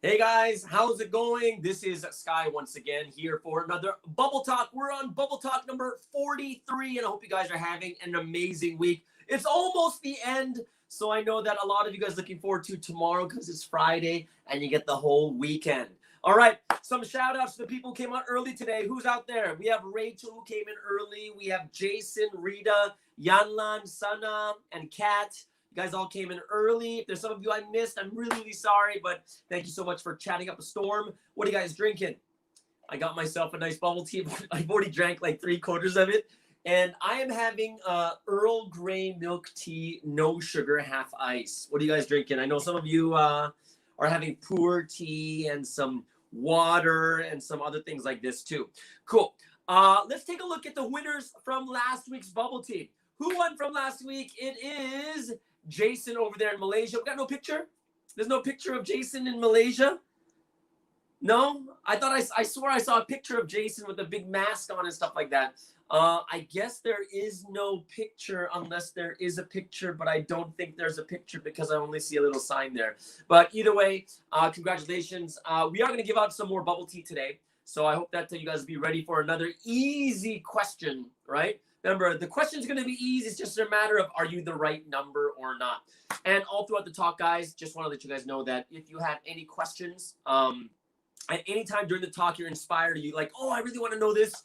Hey guys, how's it going? This is Sky once again here for another Bubble Talk. We're on Bubble Talk number 43, and I hope you guys are having an amazing week. It's almost the end, so I know that a lot of you guys are looking forward to tomorrow because it's Friday and you get the whole weekend. All right, some shout outs to the people who came out early today. Who's out there? We have Rachel who came in early. We have Jason, Rita, Yanlan, Sana, and Kat. You guys all came in early. If there's some of you I missed, I'm really, really sorry, but thank you so much for chatting up a storm. What are you guys drinking? I got myself a nice bubble tea. I've already drank like 3/4 of it. And I am having Earl Grey milk tea, no sugar, half ice. What are you guys drinking? I know some of you are having pu'er tea and some water and some other things like this too. Cool. Let's take a look at the winners from last week's bubble tea. Who won from last week? It is Jason over there in Malaysia. We got no picture? There's no picture of Jason in Malaysia? No? I swore I saw a picture of Jason with a big mask on and stuff like that. I guess there is no picture unless there is a picture, but I don't think there's a picture because I only see a little sign there. But either way, congratulations. We are going to give out some more bubble tea today. So I hope that you guys will be ready for another easy question, right? Remember, the question is going to be easy. It's just a matter of are you the right number or not. And all throughout the talk, guys, just want to let you guys know that if you have any questions, at any time during the talk you're inspired, you like, oh, I really want to know this,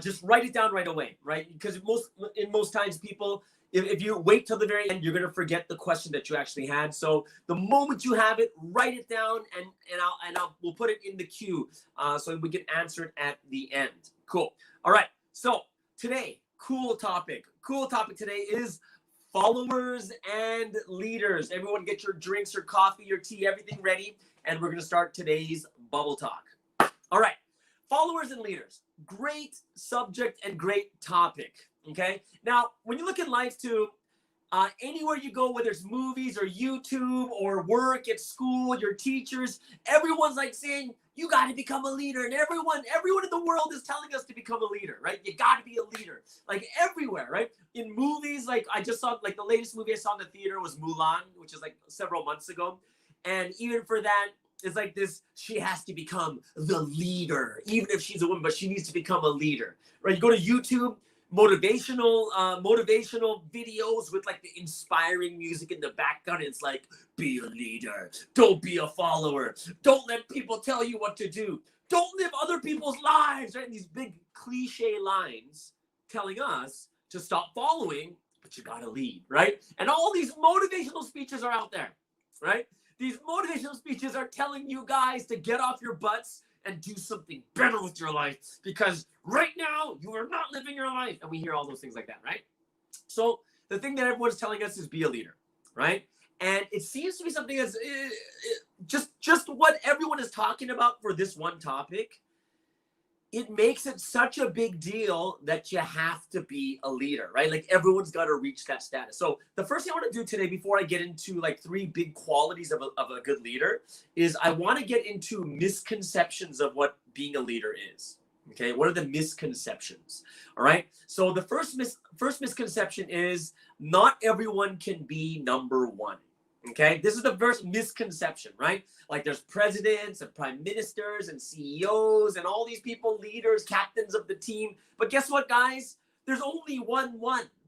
just write it down right away, right? Because most times people, if you wait till the very end, you're going to forget the question that you actually had. So the moment you have it, write it down, and we'll put it in the queue so we can answer it at the end. Cool. All right. So today, cool topic today is followers and leaders. Everyone get your drinks, your coffee, your tea, everything ready. And we're going to start today's bubble talk. All right. Followers and leaders. Great subject and great topic. Okay. Now, when you look in life too, anywhere you go, whether it's movies or YouTube or work at school, your teachers, everyone's like saying, you got to become a leader. And everyone in the world is telling us to become a leader, right? You got to be a leader. Like everywhere, right? In movies, like I just saw, like the latest movie I saw in the theater was Mulan, which is like several months ago. And even for that, it's like this, she has to become the leader, even if she's a woman, but she needs to become a leader, right? You go to YouTube, motivational videos with like the inspiring music in the background. It's like, be a leader, don't be a follower, don't let people tell you what to do, don't live other people's lives, right? And these big cliche lines telling us to stop following, but you gotta lead, right? And all these motivational speeches are out there, right? These motivational speeches are telling you guys to get off your butts and do something better with your life because right now you are not living your life. And we hear all those things like that, right? So the thing that everyone's telling us is be a leader, right? And it seems to be something that's just what everyone is talking about for this one topic. It makes it such a big deal that you have to be a leader, right? Like everyone's got to reach that status. So the first thing I want to do today before I get into like 3 big qualities of a good leader is I want to get into misconceptions of what being a leader is. Okay, what are the misconceptions? All right. So the first misconception is not everyone can be number one. Okay, this is the first misconception, right? Like there's presidents and prime ministers and CEOs and all these people, leaders, captains of the team. But guess what, guys? There's only one,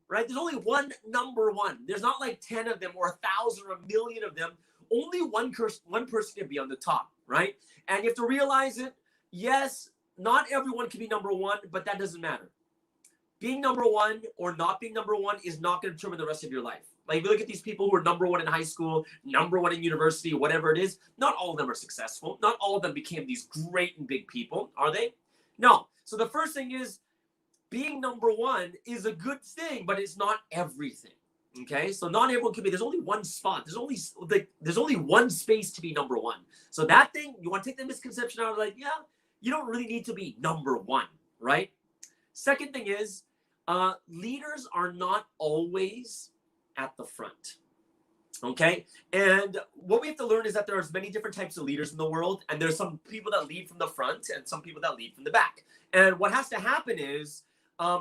right? There's only one number one. There's not like 10 of them or 1,000 or a million of them. Only one person can be on the top, right? And you have to realize it. Yes, not everyone can be number one, but that doesn't matter. Being number one or not being number one is not going to determine the rest of your life. Like if you look at these people who are number one in high school, number one in university, whatever it is, not all of them are successful. Not all of them became these great and big people, are they? No. So the first thing is being number one is a good thing, but it's not everything. Okay, so not everyone can be. There's only one spot. There's only one space to be number one. So that thing, you want to take the misconception out of like, yeah, you don't really need to be number one, right? Second thing is, leaders are not always at the front. Okay, and what we have to learn is that there's many different types of leaders in the world, and there's some people that lead from the front and some people that lead from the back. And what has to happen is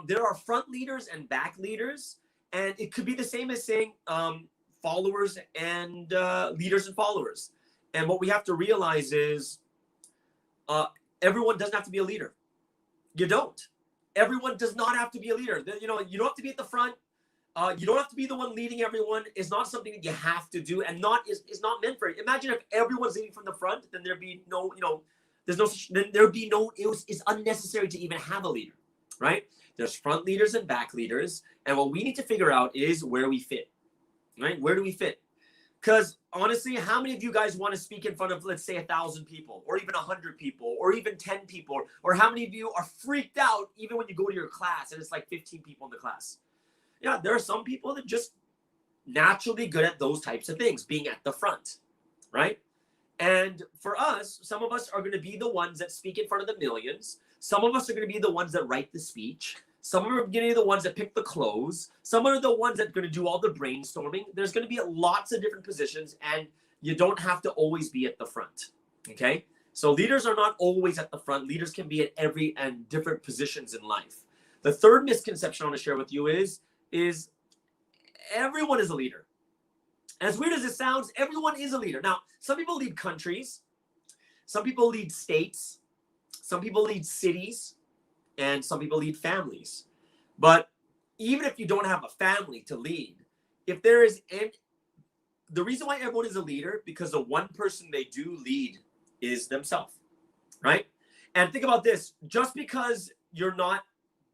there are front leaders and back leaders, and it could be the same as saying followers and leaders and followers. And what we have to realize is everyone doesn't have to be a leader. You don't. Everyone does not have to be a leader. You know, you don't have to be at the front. You don't have to be the one leading everyone. It's not something that you have to do, and is not meant for it. Imagine if everyone's leading from the front, then there'd be no, then there'd be no. It's unnecessary to even have a leader, right? There's front leaders and back leaders, and what we need to figure out is where we fit, right? Where do we fit? Because honestly, how many of you guys want to speak in front of, let's say, 1,000 people, or even 100 people, or even 10 people, or how many of you are freaked out even when you go to your class and it's like 15 people in the class? Yeah, there are some people that just naturally good at those types of things, being at the front, right? And for us, some of us are going to be the ones that speak in front of the millions. Some of us are going to be the ones that write the speech. Some of them are going to be the ones that pick the clothes. Some are the ones that are going to do all the brainstorming. There's going to be lots of different positions, and you don't have to always be at the front, okay? So leaders are not always at the front. Leaders can be at every and different positions in life. The third misconception I want to share with you is everyone is a leader. As weird as it sounds, everyone is a leader. Now, some people lead countries, some people lead states, some people lead cities, and some people lead families. But even if you don't have a family to lead, if there is, and the reason why everyone is a leader, because the one person they do lead is themselves, right? And think about this, just because you're not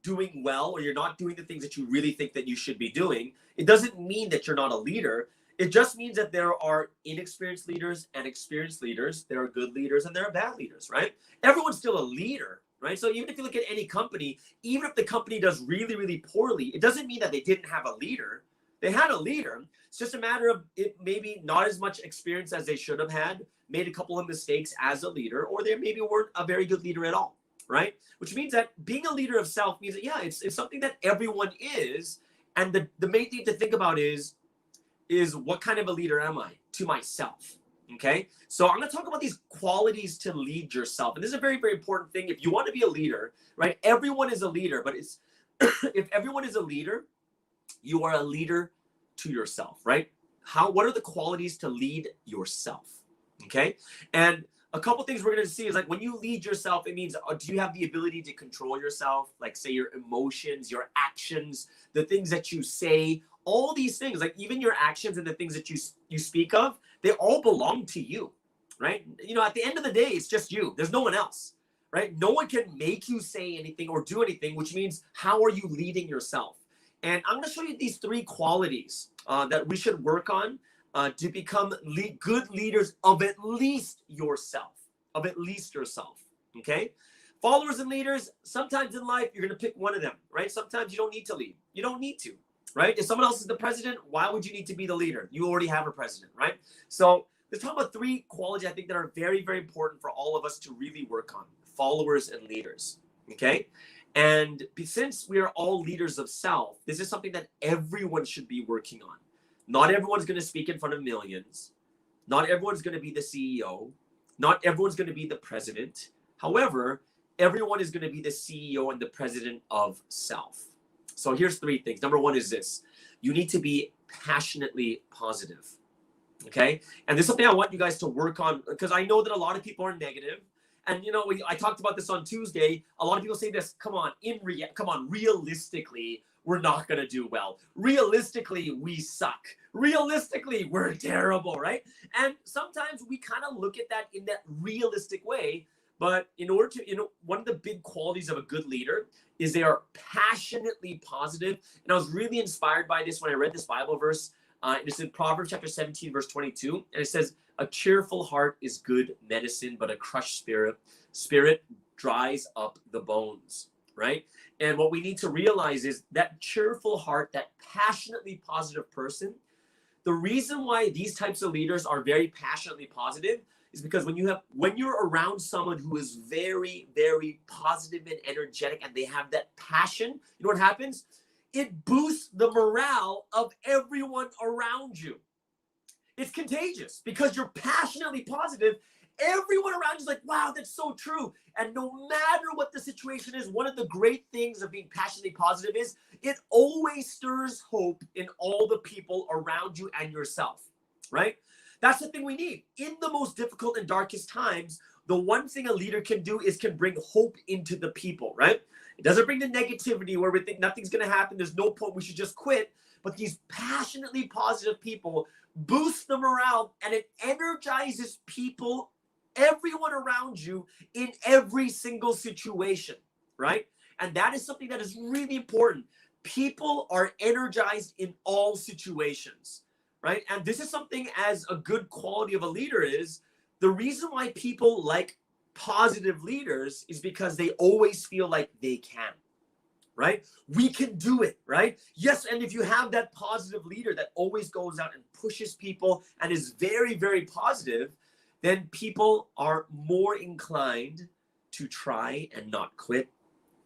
doing well, or you're not doing the things that you really think that you should be doing, it doesn't mean that you're not a leader. It just means that there are inexperienced leaders and experienced leaders. There are good leaders and there are bad leaders, right? Everyone's still a leader, right? So even if you look at any company, even if the company does really, really poorly, it doesn't mean that they didn't have a leader. They had a leader. It's just a matter of it maybe not as much experience as they should have had, made a couple of mistakes as a leader, or they maybe weren't a very good leader at all, right? Which means that being a leader of self means that, yeah, it's something that everyone is. And the main thing to think about is what kind of a leader am I to myself? Okay. So I'm going to talk about these qualities to lead yourself. And this is a very, very important thing. If you want to be a leader, right? Everyone is a leader, but it's, if everyone is a leader, you are a leader to yourself, right? What are the qualities to lead yourself? Okay. And a couple things we're going to see is, like, when you lead yourself, it means, do you have the ability to control yourself? Like, say, your emotions, your actions, the things that you say, all these things, like even your actions and the things that you speak of, they all belong to you, right? You know, at the end of the day, it's just you. There's no one else, right? No one can make you say anything or do anything, which means, how are you leading yourself? And I'm going to show you these 3 qualities that we should work on to become good leaders of at least yourself, okay? Followers and leaders, sometimes in life, you're going to pick one of them, right? Sometimes you don't need to lead. You don't need to, right? If someone else is the president, why would you need to be the leader? You already have a president, right? So let's talk about 3 qualities I think that are very, very important for all of us to really work on: followers and leaders, okay? And since we are all leaders of self, this is something that everyone should be working on. Not everyone's going to speak in front of millions. Not everyone's going to be the CEO. Not everyone's going to be the president. However, everyone is going to be the CEO and the president of self. So here's 3 things. Number 1 is this: you need to be passionately positive, okay? And this is something I want you guys to work on, because I know that a lot of people are negative. And, you know, I talked about this on Tuesday. A lot of people say this: come on, realistically, we're not going to do well. Realistically, we suck. Realistically, we're terrible, right? And sometimes we kind of look at that in that realistic way. But in order to, one of the big qualities of a good leader is they are passionately positive. And I was really inspired by this when I read this Bible verse. It's in Proverbs chapter 17, verse 22. And it says, "A cheerful heart is good medicine, but a crushed spirit dries up the bones," right? And what we need to realize is that cheerful heart, that passionately positive person, the reason why these types of leaders are very passionately positive is because when you're around someone who is very, very positive and energetic, and they have that passion, you know what happens? It boosts the morale of everyone around you. It's contagious because you're passionately positive. Everyone around you is like, wow, that's so true. And no matter what the situation is, one of the great things of being passionately positive is it always stirs hope in all the people around you and yourself, right? That's the thing we need. In the most difficult and darkest times, the one thing a leader can do is can bring hope into the people, right? It doesn't bring the negativity where we think nothing's going to happen. There's no point. We should just quit. But these passionately positive people boost the morale, and it energizes people, everyone around you in every single situation, right? And that is something that is really important. People are energized in all situations, right? And this is something as a good quality of a leader is the reason why people like positive leaders is because they always feel like they can, right? We can do it, right? Yes, and if you have that positive leader that always goes out and pushes people and is very, very positive, then people are more inclined to try and not quit.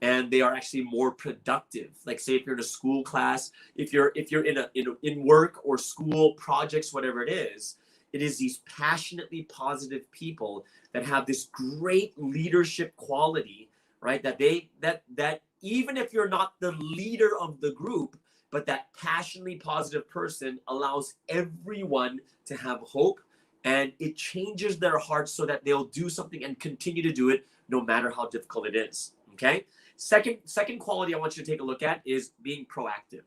And they are actually more productive. Like say if you're in a school class, if you're in work or school projects, whatever it is these passionately positive people that have this great leadership quality, right? That even if you're not the leader of the group, but that passionately positive person allows everyone to have hope, and it changes their hearts so that they'll do something and continue to do it no matter how difficult it is. Okay. Second quality I want you to take a look at is being proactive.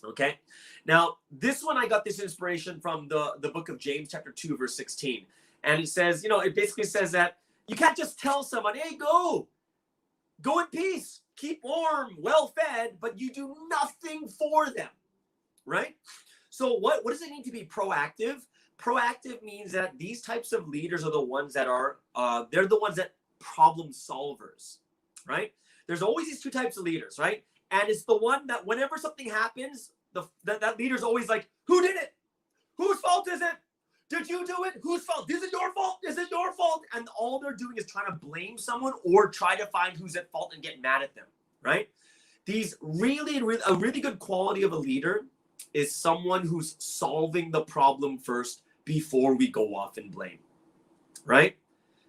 Okay. Now, this one, I got this inspiration from the book of James, chapter 2, verse 16. And it says, it basically says that you can't just tell someone, hey, go in peace, keep warm, well fed, but you do nothing for them, right? So what does it mean to be proactive? Proactive means that these types of leaders are the ones that are, they're the ones that problem solvers, right? There's always these two types of leaders, right? And it's the one that whenever something happens, that leader's always like, who did it? Whose fault is it? Did you do it? Whose fault? Is it your fault? Is it your fault? And all they're doing is trying to blame someone or try to find who's at fault and get mad at them, right? A really good quality of a leader is someone who's solving the problem first before we go off and blame, right?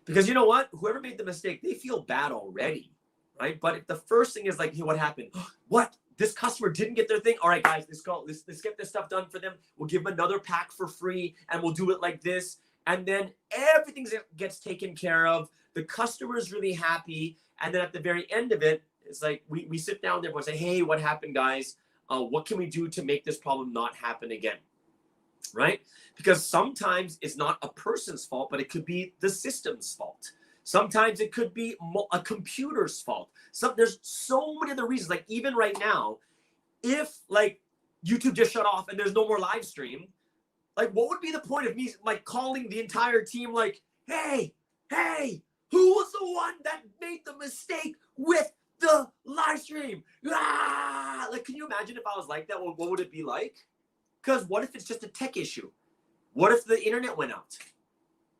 Because you know what? Whoever made the mistake, they feel bad already, right? But if the first thing is like, hey, what happened? What? This customer didn't get their thing. All right, guys, let's get this stuff done for them. We'll give them another pack for free, and we'll do it like this. And then everything gets taken care of. The customer's really happy. And then at the very end of it, it's like we sit down there and say, hey, what happened, guys? What can we do to make this problem not happen again? Right? Because sometimes it's not a person's fault, but it could be the system's fault. Sometimes it could be a computer's fault. There's so many other reasons. Like even right now, if like YouTube just shut off and there's no more live stream, like what would be the point of me like calling the entire team like, hey, who was the one that made the mistake with the live stream? Ah! Like, can you imagine if I was like that? What would it be like? Because what if it's just a tech issue? What if the internet went out?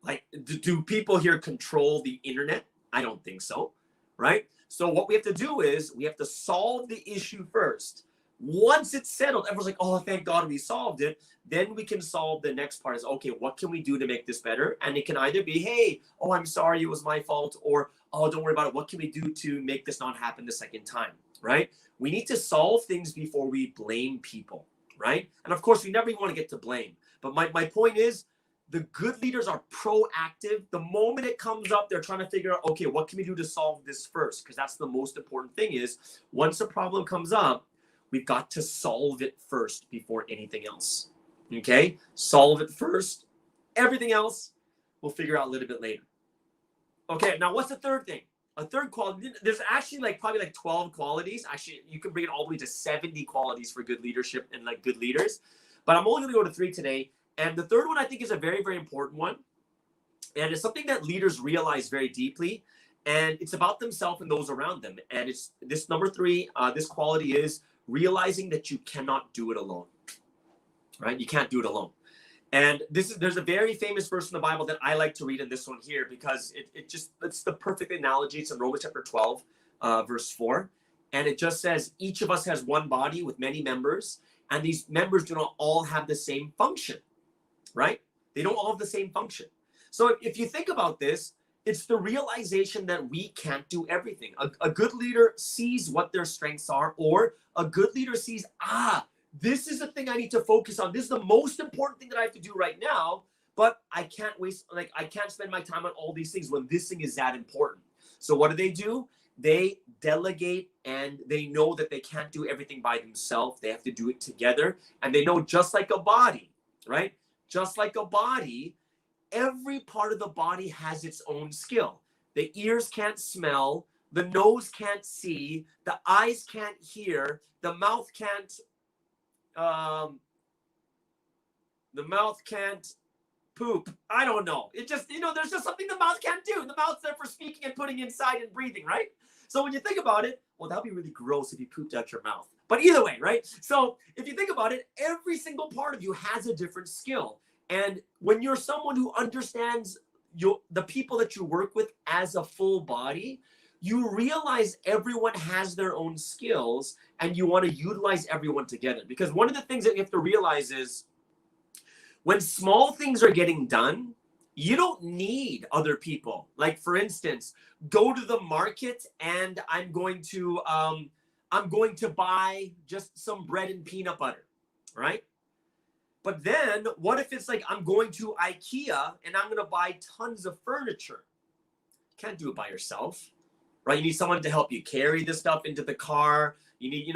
Like, do people here control the internet? I don't think so, right? So what we have to do is we have to solve the issue first. Once it's settled, everyone's like, oh, thank God we solved it. Then we can solve the next part is, okay, what can we do to make this better? And it can either be, hey, oh, I'm sorry, it was my fault. Or, oh, don't worry about it. What can we do to make this not happen the second time, right? We need to solve things before we blame people, right? And of course, we never even want to get to blame. But my point is, the good leaders are proactive. The moment it comes up, they're trying to figure out, okay, what can we do to solve this first? Because that's the most important thing is once a problem comes up, we've got to solve it first before anything else. Okay? Solve it first. Everything else, we'll figure out a little bit later. Okay, now what's the third thing? A third quality, there's actually probably 12 qualities. Actually, you can bring it all the way to 70 qualities for good leadership and like good leaders. But I'm only going to go to 3 today. And the third one I think is a very, very important one. And it's something that leaders realize very deeply. And it's about themselves and those around them. And it's this number 3, this quality is realizing that you cannot do it alone. Right? You can't do it alone. And there's a very famous verse in the Bible that I like to read in this one here because it's the perfect analogy. It's in Romans chapter 12, verse 4. And it just says, each of us has one body with many members. And these members do not all have the same function. Right? They don't all have the same function. So if you think about this, it's the realization that we can't do everything. A good leader sees what their strengths are, or a good leader sees, this is the thing I need to focus on. This is the most important thing that I have to do right now. but I can't I can't spend my time on all these things when this thing is that important. So what do? They delegate, and they know that they can't do everything by themselves. They have to do it together. And they know, just like a body, right? Just like a body, every part of the body has its own skill. The ears can't smell, the nose can't see, the eyes can't hear, the mouth can't poop. I don't know. It just, there's just something the mouth can't do. The mouth's there for speaking and putting inside and breathing, right? So when you think about it, well, that'd be really gross if you pooped out your mouth. But either way, right? So if you think about it, every single part of you has a different skill. And when you're someone who understands the people that you work with as a full body, you realize everyone has their own skills, and you want to utilize everyone together. Because one of the things that you have to realize is, when small things are getting done, you don't need other people. Like, for instance, go to the market and I'm going to buy just some bread and peanut butter, right? But then what if it's like, I'm going to IKEA and I'm going to buy tons of furniture? You can't do it by yourself, right? You need someone to help you carry the stuff into the car. You need,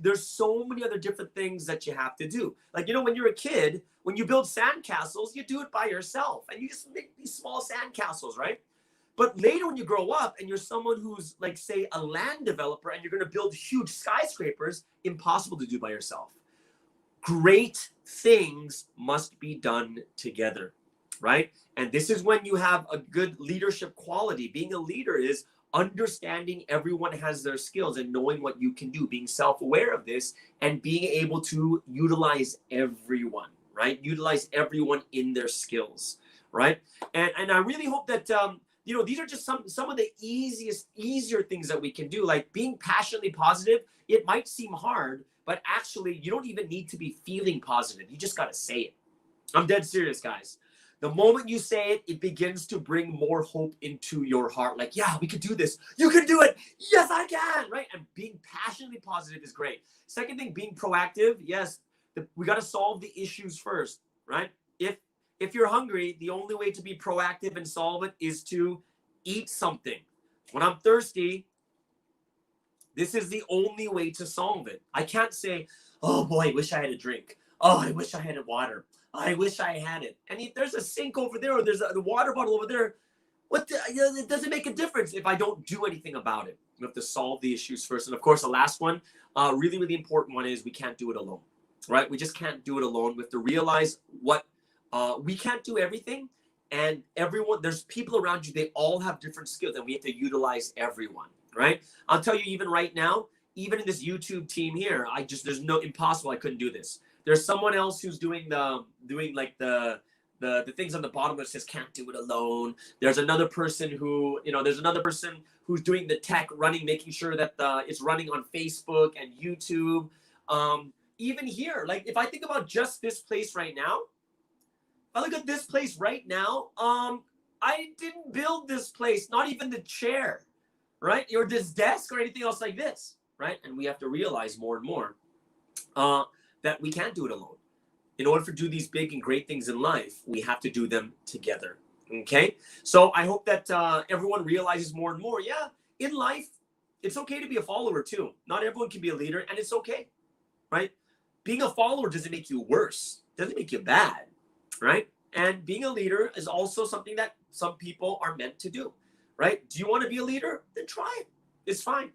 there's so many other different things that you have to do. Like, when you're a kid, when you build sandcastles, you do it by yourself, and you just make these small sandcastles, right? But later when you grow up and you're someone who's, like, say, a land developer, and you're going to build huge skyscrapers, impossible to do by yourself. Great things must be done together, right? And this is when you have a good leadership quality. Being a leader is understanding everyone has their skills and knowing what you can do, being self-aware of this, and being able to utilize everyone, right? Utilize everyone in their skills, right? And I really hope that, these are just some of the easier things that we can do. Like, being passionately positive, it might seem hard, but actually you don't even need to be feeling positive. You just got to say it. I'm dead serious, guys. The moment you say it, it begins to bring more hope into your heart. Like, yeah, we could do this. You can do it. Yes, I can, right? And being passionately positive is great. Second thing, being proactive. Yes, we got to solve the issues first, right? If you're hungry, the only way to be proactive and solve it is to eat something. When I'm thirsty, this is the only way to solve it. I can't say, oh boy, I wish I had a drink. Oh, I wish I had water. I wish I had it. And if there's a sink over there, or there's a water bottle over there, it doesn't make a difference if I don't do anything about it. We have to solve the issues first. And of course, the last one, really, really important one, is we can't do it alone, right? We just can't do it alone. We have to realize we can't do everything. And everyone, there's people around you, they all have different skills, and we have to utilize everyone, right? I'll tell you, even right now, even in this YouTube team here, there's no impossible. I couldn't do this. There's someone else who's doing the things on the bottom that says can't do it alone. There's another person who's doing the tech running, making sure that it's running on Facebook and YouTube. Even here, like, if I think about just this place right now, I look at this place right now. I didn't build this place, not even the chair, right? Or this desk or anything else like this, right? And we have to realize more and more that we can't do it alone. In order to do these big and great things in life, we have to do them together. Okay? So I hope that everyone realizes more and more, yeah, in life, it's okay to be a follower too. Not everyone can be a leader, and it's okay, right? Being a follower doesn't make you worse. Doesn't make you bad, right? And being a leader is also something that some people are meant to do, right? Do you want to be a leader? Then try it. It's fine,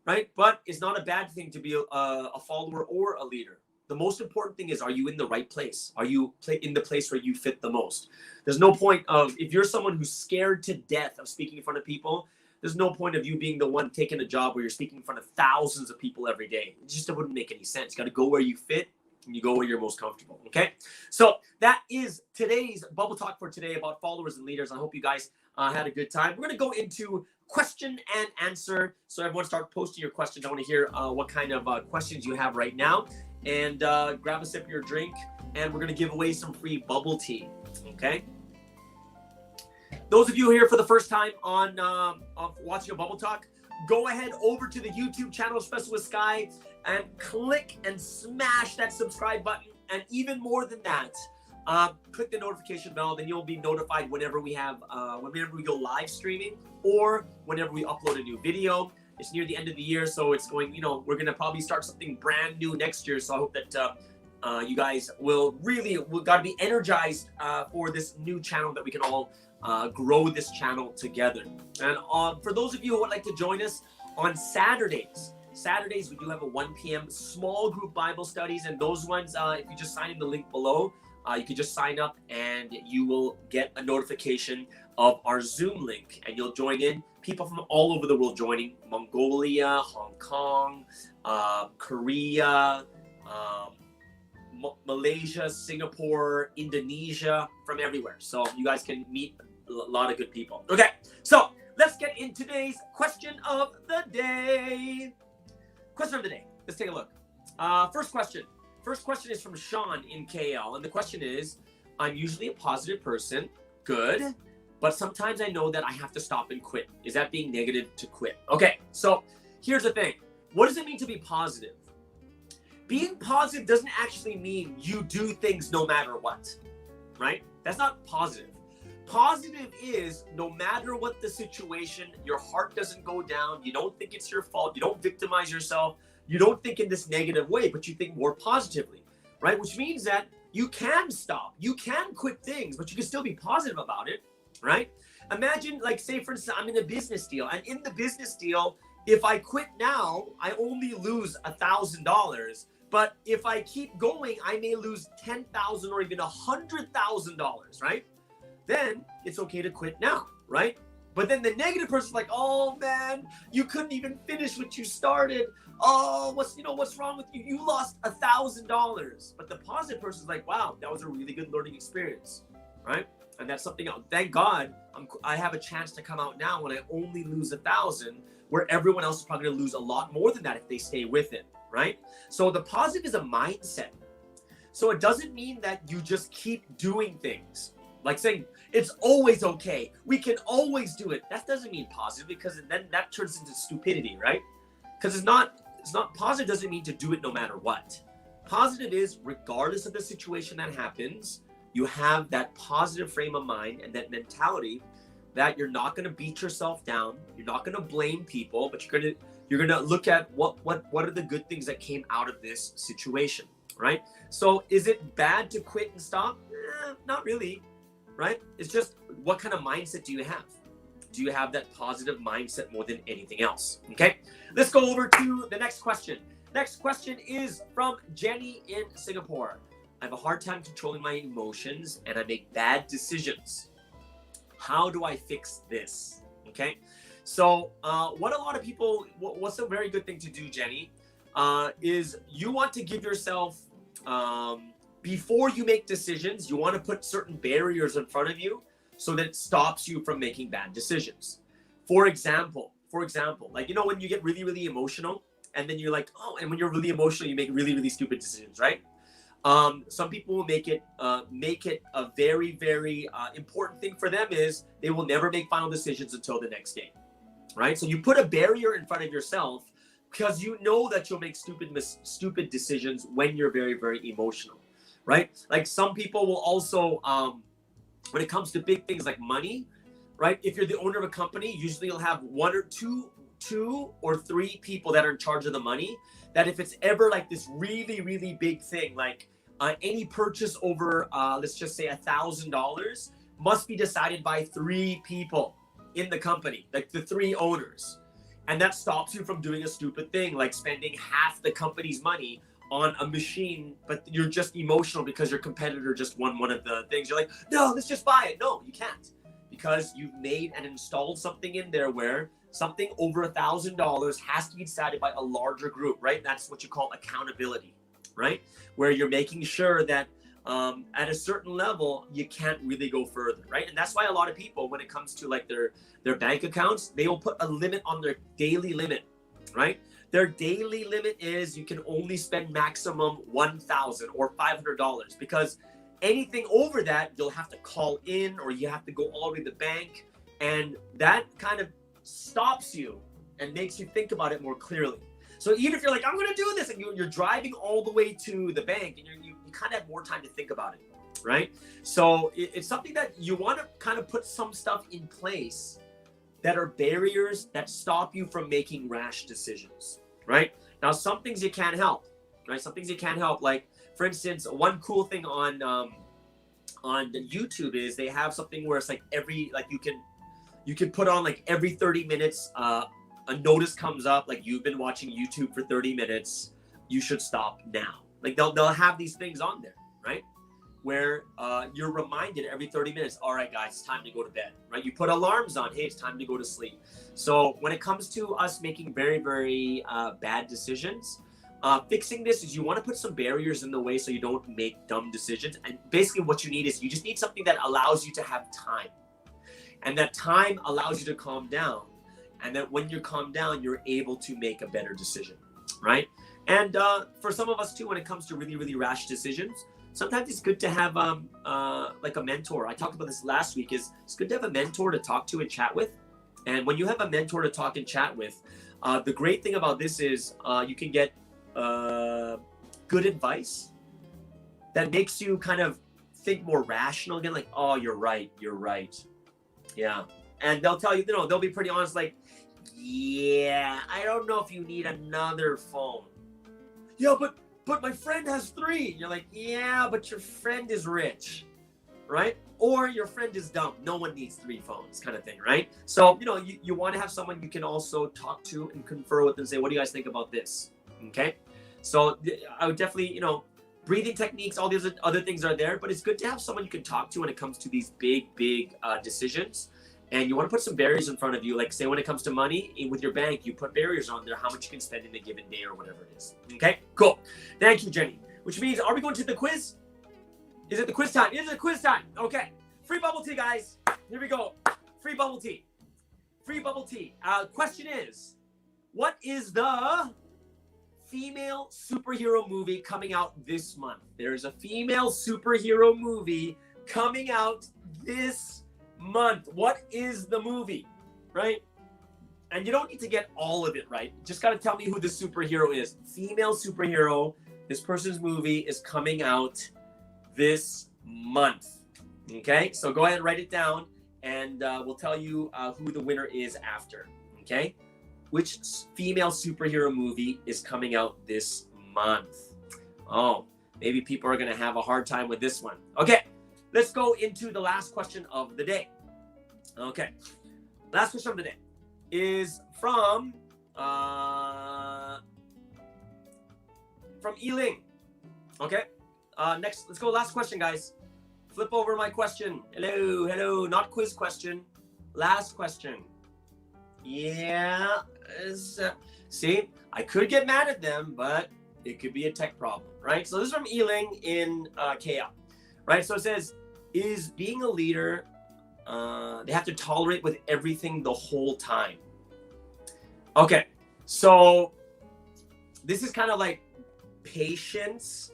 right? But it's not a bad thing to be a follower or a leader. The most important thing is, are you in the right place? Are you in the place where you fit the most? There's no point of, if you're someone who's scared to death of speaking in front of people, there's no point of you being the one taking a job where you're speaking in front of thousands of people every day. It wouldn't make any sense. You got to go where you fit, and you go where you're most comfortable, okay? So that is today's Bubble Talk for today about followers and leaders. I hope you guys had a good time. We're going to go into question and answer. So everyone start posting your questions. I want to hear what kind of questions you have right now. And grab a sip of your drink, and we're going to give away some free bubble tea, okay? Those of you here for the first time on watching a Bubble Talk, go ahead over to the YouTube channel, Espresso with Sky, and click and smash that subscribe button. And even more than that, click the notification bell, then you'll be notified whenever we go live streaming or whenever we upload a new video. It's near the end of the year, so it's going, we're going to probably start something brand new next year. So I hope that you guys will got to be energized for this new channel, that we can all grow this channel together. And for those of you who would like to join us on Saturdays, we do have a 1 p.m. small group Bible studies, and those ones, if you just sign in the link below, you can just sign up and you will get a notification of our Zoom link, and you'll join in. People from all over the world joining: Mongolia, Hong Kong, Korea, Malaysia, Singapore, Indonesia, from everywhere. So you guys can meet a lot of good people. Okay, so let's get in today's question of the day. Question of the day. Let's take a look. First question. First question is from Sean in KL, and the question is, I'm usually a positive person. Good. But sometimes I know that I have to stop and quit. Is that being negative to quit? Okay, so here's the thing. What does it mean to be positive? Being positive doesn't actually mean you do things no matter what, right? That's not positive. Positive is no matter what the situation, your heart doesn't go down. You don't think it's your fault. You don't victimize yourself. You don't think in this negative way, but you think more positively, right? Which means that you can stop. You can quit things, but you can still be positive about it. Right? Imagine, like, say, for instance, I'm in a business deal, and in the business deal, if I quit now, I only lose $1,000. But if I keep going, I may lose $10,000 or even $100,000, right? Then it's okay to quit now, right? But then the negative person's like, oh man, you couldn't even finish what you started. Oh, what's wrong with you? You lost $1,000. But the positive person's like, wow, that was a really good learning experience, right? And that's something else. Thank God I have a chance to come out now when I only lose 1,000, where everyone else is probably going to lose a lot more than that if they stay with it, right? So the positive is a mindset. So it doesn't mean that you just keep doing things. Like saying, it's always okay. We can always do it. That doesn't mean positive, because then that turns into stupidity, right? Because it's not positive doesn't mean to do it no matter what. Positive is, regardless of the situation that happens, you have that positive frame of mind and that mentality that you're not going to beat yourself down. You're not going to blame people, but you're going to look at what are the good things that came out of this situation, right? So is it bad to quit and stop? Not really, right? It's just, what kind of mindset do you have? Do you have that positive mindset more than anything else? Okay, let's go over to the next question. Next question is from Jenny in Singapore. I have a hard time controlling my emotions and I make bad decisions. How do I fix this? Okay, so what a lot of people, what's a very good thing to do, Jenny, is you want to give yourself, before you make decisions, you want to put certain barriers in front of you so that it stops you from making bad decisions. For example, like, when you get really, really emotional, and then you're like, oh, and when you're really emotional, you make really, really stupid decisions, right? Some people will make it a very, very important thing for them is they will never make final decisions until the next day, right? So you put a barrier in front of yourself because you know that you'll make stupid decisions when you're very, very emotional, right? Like, some people will also, when it comes to big things like money, right? If you're the owner of a company, usually you'll have two or three people that are in charge of the money, that if it's ever like this really, really big thing, like any purchase over, let's just say $1,000, must be decided by 3 people in the company, like the 3 owners. And that stops you from doing a stupid thing, like spending half the company's money on a machine, but you're just emotional because your competitor just won one of the things. You're like, no, let's just buy it. No, you can't, because you've made and installed something in there where something over $1,000 has to be decided by a larger group, right? That's what you call accountability, right? Where you're making sure that at a certain level, you can't really go further, right? And that's why a lot of people, when it comes to like their bank accounts, they will put a limit on their daily limit, right? Their daily limit is you can only spend maximum $1,000 or $500, because anything over that, you'll have to call in or you have to go all the way to the bank. And that kind of stops you and makes you think about it more clearly. So even if you're like, I'm going to do this, and you're driving all the way to the bank, and you kind of have more time to think about it, right? So it's something that you want to kind of put some stuff in place that are barriers that stop you from making rash decisions, right? Now, some things you can't help, right? Some things you can't help. Like, for instance, one cool thing on the YouTube is they have something where it's like you can put on like every 30 minutes, a notice comes up, like you've been watching YouTube for 30 minutes, you should stop now. Like they'll have these things on there, right? Where you're reminded every 30 minutes, all right, guys, it's time to go to bed, right? You put alarms on, hey, it's time to go to sleep. So when it comes to us making very, very bad decisions, fixing this is you want to put some barriers in the way so you don't make dumb decisions. And basically what you need is you just need something that allows you to have time. And that time allows you to calm down. And that when you calm down, you're able to make a better decision, right? And for some of us too, when it comes to really, really rash decisions, sometimes it's good to have like a mentor. I talked about this last week. It's good to have a mentor to talk to and chat with. And when you have a mentor to talk and chat with, the great thing about this is you can get good advice that makes you kind of think more rational again. Like, oh, you're right. Yeah. And they'll tell you, they'll be pretty honest. Like, yeah, I don't know if you need another phone. Yeah, but my friend has 3. You're like, yeah, but your friend is rich, right? Or your friend is dumb. No one needs 3 phones, kind of thing, right? So, you want to have someone you can also talk to and confer with and say, what do you guys think about this? Okay. So I would definitely, breathing techniques, all these other things are there, but it's good to have someone you can talk to when it comes to these big decisions. And you want to put some barriers in front of you. Like, say, when it comes to money with your bank, you put barriers on there, how much you can spend in a given day or whatever it is. Okay, cool. Thank you, Jenny. Which means, are we going to the quiz? Is it the quiz time? It is the quiz time. Okay. Free bubble tea, guys. Here we go. Free bubble tea. Free bubble tea. Question is, what is the female superhero movie coming out this month? There's a female superhero movie coming out this month. What is the movie, right? And you don't need to get all of it right. Just got to tell me who the superhero is. Female superhero. This person's movie is coming out this month. Okay, so go ahead and write it down, and we'll tell you who the winner is after. Okay, which female superhero movie is coming out this month? Oh, maybe people are going to have a hard time with this one. Okay. Let's go into the last question of the day. Okay. Last question of the day is from Eling. Okay. Next, let's go. Last question, guys. Flip over my question. Hello. Not quiz question. Last question. Yeah. See, I could get mad at them, but it could be a tech problem, right? So this is from Eling in KL. Right, so it says, is being a leader, they have to tolerate with everything the whole time. Okay, so this is kind of like patience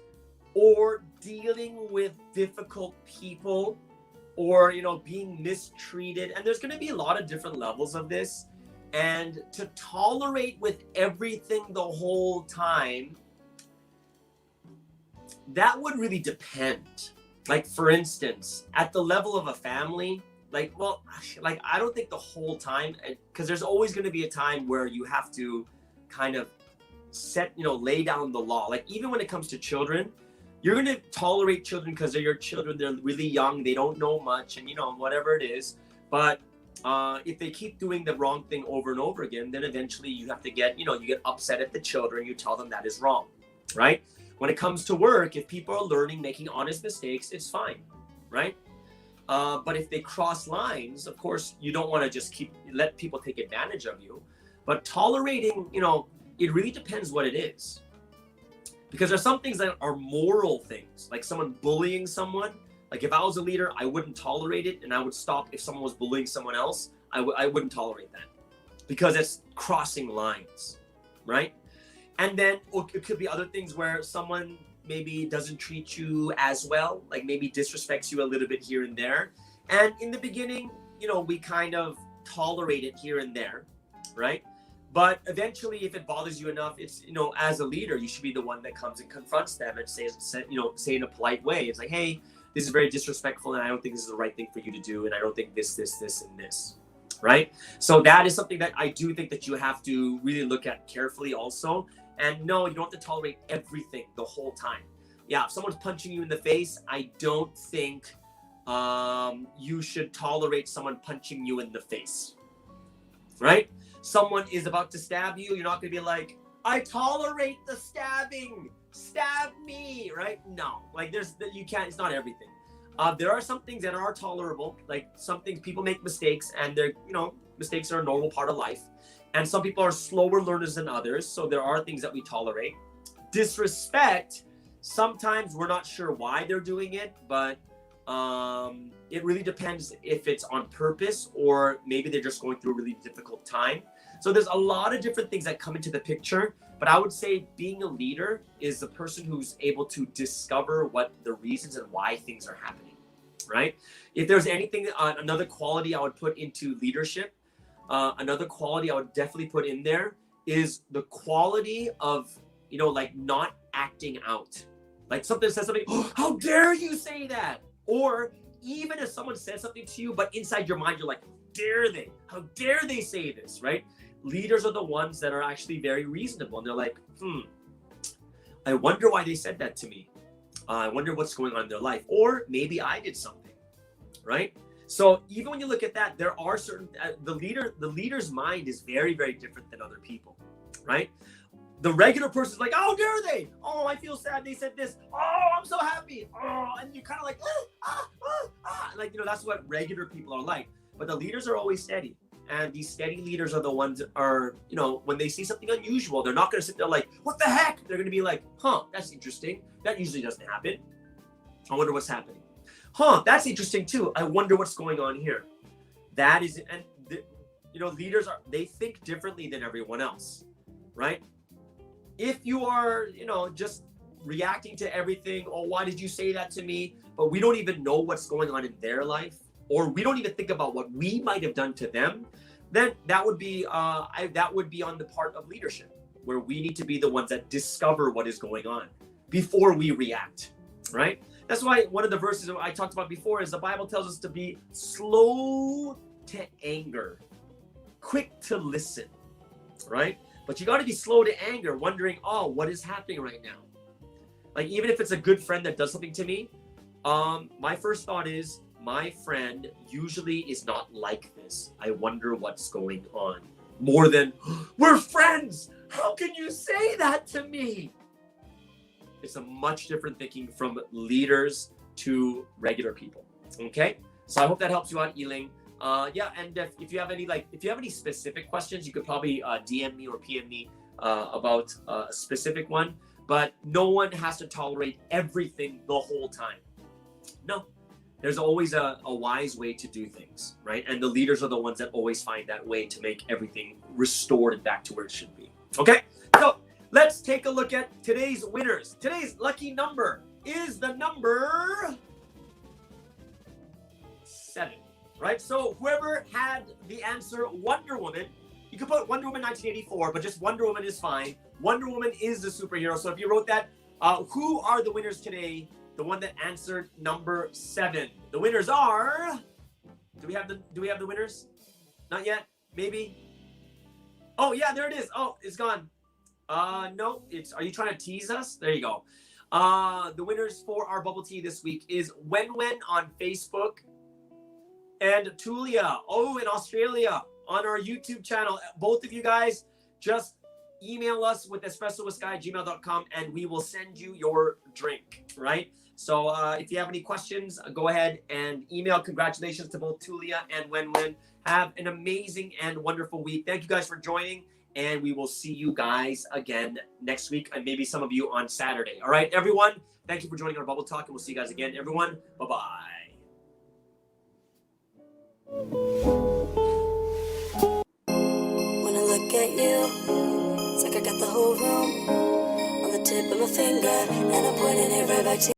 or dealing with difficult people or, being mistreated. And there's going to be a lot of different levels of this. And to tolerate with everything the whole time, that would really depend. Like, for instance, at the level of a family, I don't think the whole time, because there's always going to be a time where you have to kind of lay down the law. Like, even when it comes to children, you're going to tolerate children because they're your children. They're really young. They don't know much and, whatever it is. But if they keep doing the wrong thing over and over again, then eventually you have to get, you get upset at the children. You tell them that is wrong, right? When it comes to work, if people are learning, making honest mistakes, it's fine, right? But if they cross lines, of course, you don't want to just let people take advantage of you. But tolerating, it really depends what it is. Because there's some things that are moral things, like someone bullying someone. Like, if I was a leader, I wouldn't tolerate it, and I would stop if someone was bullying someone else. I wouldn't tolerate that because it's crossing lines, right? And then it could be other things where someone maybe doesn't treat you as well, like maybe disrespects you a little bit here and there. And in the beginning, we kind of tolerate it here and there, right? But eventually, if it bothers you enough, it's, as a leader, you should be the one that comes and confronts them and say in a polite way. It's like, hey, this is very disrespectful, and I don't think this is the right thing for you to do, and I don't think this, and this, right? So that is something that I do think that you have to really look at carefully also. And no, you don't have to tolerate everything the whole time. Yeah, if someone's punching you in the face, I don't think you should tolerate someone punching you in the face, right? Someone is about to stab you, you're not going to be like, I tolerate the stabbing, stab me, right? No, like you can't, it's not everything. There are some things that are tolerable, like some things, people make mistakes, and they're, mistakes are a normal part of life. And some people are slower learners than others, so there are things that we tolerate. Disrespect, sometimes we're not sure why they're doing it, but it really depends if it's on purpose or maybe they're just going through a really difficult time. So there's a lot of different things that come into the picture, but I would say being a leader is the person who's able to discover what the reasons and why things are happening, right? If there's anything, another quality I would put into leadership, another quality I would definitely put in there is the quality of, like not acting out. Like something says something, oh, how dare you say that? Or even if someone says something to you, but inside your mind, you're like, dare they? How dare they say this, right? Leaders are the ones that are actually very reasonable. And they're like, I wonder why they said that to me. I wonder what's going on in their life. Or maybe I did something, right? So even when you look at that, there are certain, the leader's mind is very, very different than other people, right? The regular person's like, how dare they? Oh, I feel sad they said this. Oh, I'm so happy. Oh, and you're kind of like, like, that's what regular people are like. But the leaders are always steady. And these steady leaders are the ones that are, when they see something unusual, they're not going to sit there like, what the heck? They're going to be like, that's interesting. That usually doesn't happen. I wonder what's happening. That's interesting too. I wonder what's going on here. That is, and leaders they think differently than everyone else, right? If you are, just reacting to everything, oh, why did you say that to me? But we don't even know what's going on in their life, or we don't even think about what we might have done to them, then that would be on the part of leadership, where we need to be the ones that discover what is going on before we react, right? That's why one of the verses I talked about before is the Bible tells us to be slow to anger, quick to listen, right? But you got to be slow to anger, wondering, oh, what is happening right now? Like, even if it's a good friend that does something to me, my first thought is, my friend usually is not like this. I wonder what's going on. More than, we're friends. How can you say that to me? It's a much different thinking from leaders to regular people. Okay? So I hope that helps you out, Yiling. Yeah, and if you have any specific questions, you could probably DM me or PM me about a specific one. But no one has to tolerate everything the whole time. No. There's always a wise way to do things, right? And the leaders are the ones that always find that way to make everything restored back to where it should be. Okay? So let's take a look at today's winners. Today's lucky number is the number 7, right? So whoever had the answer Wonder Woman, you could put Wonder Woman 1984, but just Wonder Woman is fine. Wonder Woman is the superhero. So if you wrote that, who are the winners today? The one that answered number 7. The winners are. Do we have the winners? Not yet. Maybe. Oh yeah, there it is. Oh, it's gone. No, are you trying to tease us? There you go. The winners for our bubble tea this week is Wen on Facebook and Tulia, in Australia, on our YouTube channel. Both of you guys, just email us with espressowithsky@gmail.com and we will send you your drink, right? So if you have any questions, go ahead and email. Congratulations to both Tulia and Wen. Have an amazing and wonderful week. Thank you guys for joining, and we will see you guys again next week, and maybe some of you on Saturday. All right, everyone, thank you for joining our Bubble Talk, and we'll see you guys again. Everyone, bye-bye. When I look at you, it's like I got the whole room on the tip of my finger, and I'm pointing it right back to you.